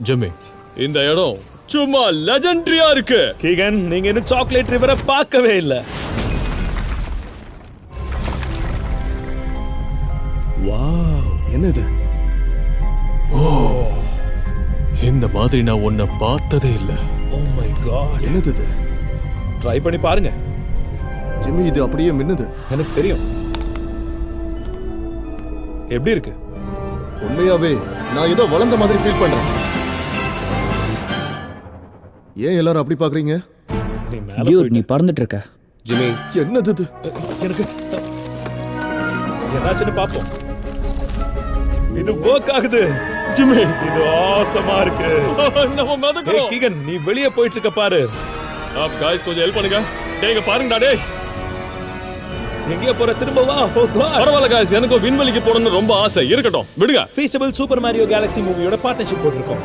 Jimmy, இந்த இடம் சும்மா லெஜெண்டரியா இருக்கு. கீகன், நீங்க இன்னும் சாக்லேட் ரிவரை பார்க்கவே இல்ல. வாவ், என்னது? இந்த மாதிரி நான் உன்னை பார்த்ததே இல்ல. ஓ மை காட், என்னது இது? ட்ரை பண்ணி பாருங்க. ஜிம்மி, இது அப்படியே மின்னுது. எனக்கு தெரியும். எப்படி இருக்கு? உண்மையாவே நான் ஏதோ வளர்ந்த மாதிரி ஃபீல் பண்றேன். ஏன் எல்லாரும் அப்படி பாக்குறீங்க? நீ மேல டியூட், போயிட்ட. நீ பறந்துட்டு இருக்க. ஜிம்மி, என்னது இது? எனக்கு என்னாச்சுன்னு பாப்போம். இது ஒர்க் ஆகுது. ஜிம்மி, இது ஆசமா இருக்கு. நம்ம ஏய் மிதக்கிறோம். கீகன், நீ வெளியே போயிட்டு இருக்க பாரு. காய்ஸ், கொஞ்சம் ஹெல்ப் பண்ணுங்க. டேய், பாருங்கடா. டேய், எங்கேயா போற? திரும்ப வா. ஓ காட். பரவாயில்ல காய்ஸ், எனக்கு விண்வெளிக்கு போகணும்னு ரொம்ப ஆசை. இருக்கட்டும், விடுங்க. ஃபீஸ்டபிள் சூப்பர் மாரியோ கேலக்ஸி மூவியோட பார்ட்னர்ஷிப் போட்டிருக்கோம்.